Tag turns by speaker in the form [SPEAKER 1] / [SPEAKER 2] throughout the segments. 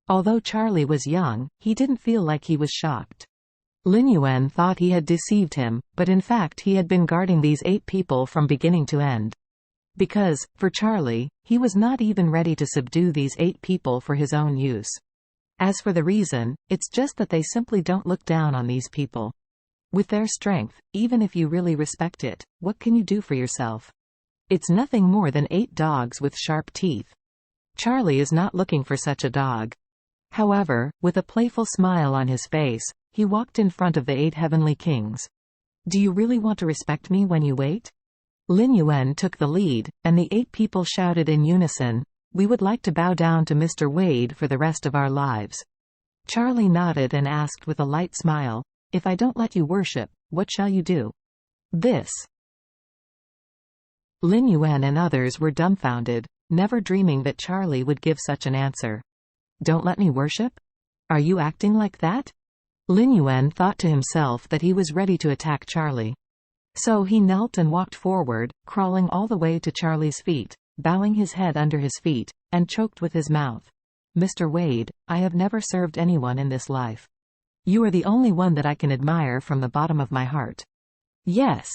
[SPEAKER 1] Although Charlie was young, he didn't feel like he was shocked. Lin Yuan thought he had deceived him, but in fact he had been guarding these 8 people from beginning to end. Because, for Charlie, he was not even ready to subdue these 8 people for his own use. As for the reason, it's just that they simply don't look down on these people. With their strength, even if you really respect it, what can you do for yourself? It's nothing more than 8 dogs with sharp teeth. Charlie is not looking for such a dog. However, with a playful smile on his face, he walked in front of the 8 heavenly kings. Do you really want to respect me when you wait? Lin Yuan took the lead, and the 8 people shouted in unison, "We would like to bow down to Mr. Wade for the rest of our lives." Charlie nodded and asked with a light smile, "If I don't let you worship, what shall you do?" This. Lin Yuan and others were dumbfounded, never dreaming that Charlie would give such an answer. Don't let me worship? Are you acting like that? Lin Yuan thought to himself that he was ready to attack Charlie. So he knelt and walked forward, crawling all the way to Charlie's feet, bowing his head under his feet, and choked with his mouth. "Mr. Wade, I have never served anyone in this life. You are the only one that I can admire from the bottom of my heart. Yes.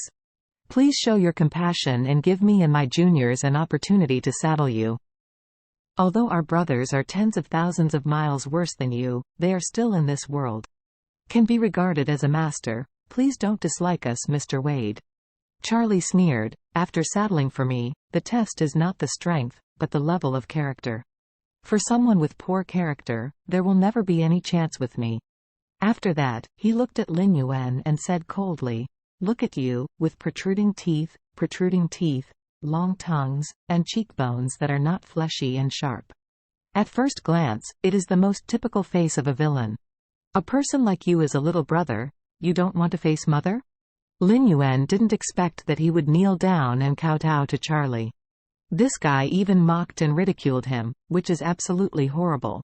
[SPEAKER 1] Please show your compassion and give me and my juniors an opportunity to saddle you. Although our brothers are tens of thousands of miles worse than you, they are still in this world. Can be regarded as a master. Please don't dislike us, Mr. Wade." Charlie sneered, "After saddling for me, the test is not the strength, but the level of character. For someone with poor character, there will never be any chance with me." After that, he looked at Lin Yuan and said coldly, "Look at you, with protruding teeth, long tongues, and cheekbones that are not fleshy and sharp. At first glance, it is the most typical face of a villain. A person like you is a little brother. You don't want to face mother?" Lin Yuan didn't expect that he would kneel down and kowtow to Charlie. This guy even mocked and ridiculed him, which is absolutely horrible.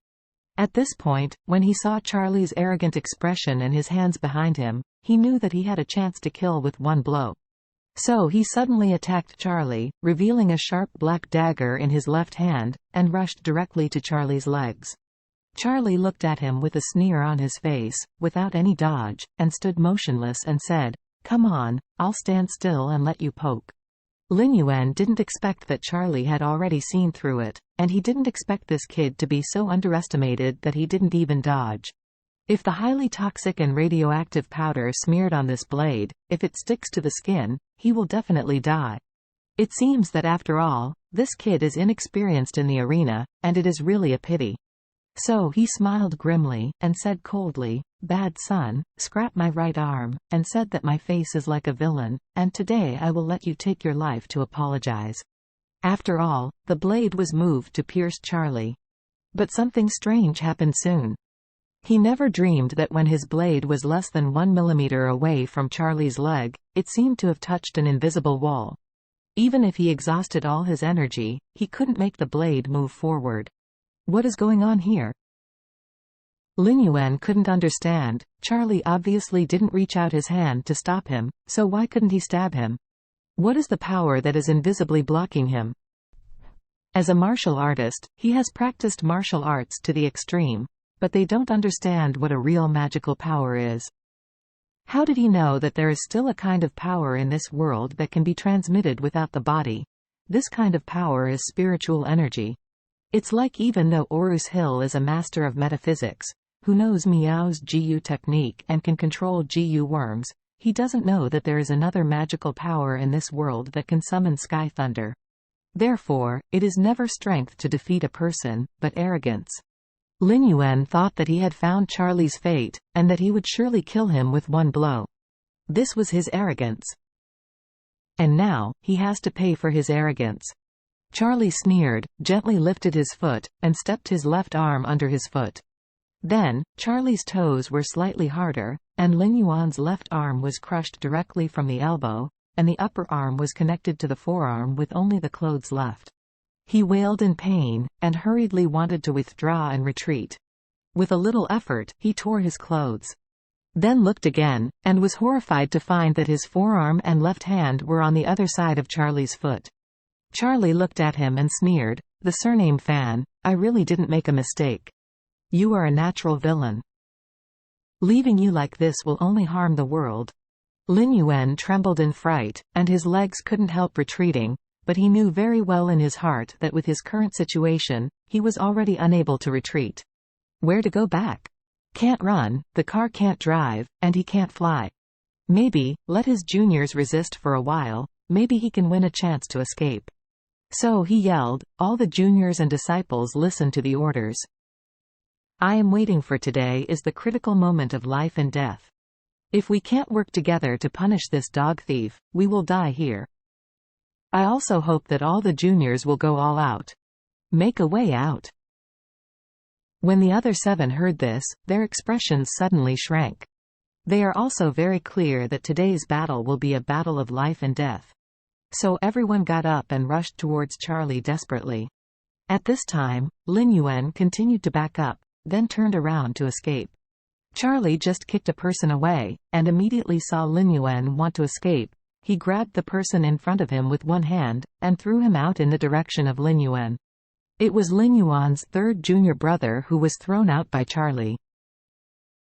[SPEAKER 1] At this point, when he saw Charlie's arrogant expression and his hands behind him, he knew that he had a chance to kill with one blow. So he suddenly attacked Charlie, revealing a sharp black dagger in his left hand, and rushed directly to Charlie's legs. Charlie looked at him with a sneer on his face, without any dodge, and stood motionless and said, "Come on, I'll stand still and let you poke." Lin Yuan didn't expect that Charlie had already seen through it, and he didn't expect this kid to be so underestimated that he didn't even dodge. If the highly toxic and radioactive powder smeared on this blade, if it sticks to the skin, he will definitely die. It seems that after all, this kid is inexperienced in the arena, and it is really a pity. So he smiled grimly, and said coldly, "Bad son, scrap my right arm," and said that my face is like a villain, and today I will let you take your life to apologize. After all, the blade was moved to pierce Charlie. But something strange happened soon. He never dreamed that when his blade was less than 1 millimeter away from Charlie's leg, it seemed to have touched an invisible wall. Even if he exhausted all his energy, he couldn't make the blade move forward. What is going on here? Lin Yuan couldn't understand. Charlie obviously didn't reach out his hand to stop him, so why couldn't he stab him? What is the power that is invisibly blocking him? As a martial artist, he has practiced martial arts to the extreme, but they don't understand what a real magical power is. How did he know that there is still a kind of power in this world that can be transmitted without the body? This kind of power is spiritual energy. It's like even though Orus Hill is a master of metaphysics, who knows Miao's GU technique and can control GU worms, he doesn't know that there is another magical power in this world that can summon sky thunder. Therefore, it is never strength to defeat a person, but arrogance. Lin Yuan thought that he had found Charlie's fate, and that he would surely kill him with one blow. This was his arrogance. And now, he has to pay for his arrogance. Charlie sneered, gently lifted his foot, and stepped his left arm under his foot. Then, Charlie's toes were slightly harder, and Lin Yuan's left arm was crushed directly from the elbow, and the upper arm was connected to the forearm with only the clothes left. He wailed in pain, and hurriedly wanted to withdraw and retreat. With a little effort, he tore his clothes. Then looked again, and was horrified to find that his forearm and left hand were on the other side of Charlie's foot. Charlie looked at him and sneered, "The surname Fan, I really didn't make a mistake. You are a natural villain. Leaving you like this will only harm the world. Lin Yuan trembled in fright, and his legs couldn't help retreating, but he knew very well in his heart that with his current situation, he was already unable to retreat. Where to go back? Can't run, the car can't drive, and he can't fly. Maybe, let his juniors resist for a while, maybe he can win a chance to escape. So he yelled, all the juniors and disciples listened to the orders. I am waiting for today is the critical moment of life and death. If we can't work together to punish this dog thief, we will die here. I also hope that all the juniors will go all out. Make a way out. When the other 7 heard this, their expressions suddenly shrank. They are also very clear that today's battle will be a battle of life and death. So everyone got up and rushed towards Charlie desperately. At this time, Lin Yuan continued to back up, then turned around to escape. Charlie just kicked a person away, and immediately saw Lin Yuan want to escape. He grabbed the person in front of him with one hand, and threw him out in the direction of Lin Yuan. It was Lin Yuan's 3rd junior brother who was thrown out by Charlie.